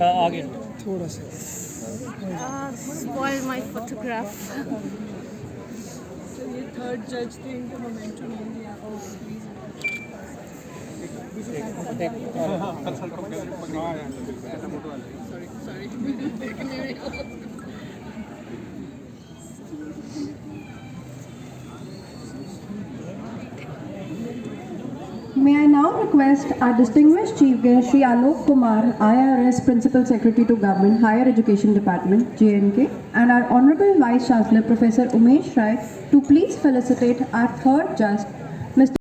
आ गया थोड़ा सा Spoil my photograph. So ये थर्ड जज थे, इनका मोमेंटम नहीं दिया। May I now request our distinguished Chief Guest Shri Alok Kumar, IRS Principal Secretary to Government, Higher Education Department, JNK, and our Honorable Vice Chancellor Professor Umesh Roy to please felicitate our third judge, Mr.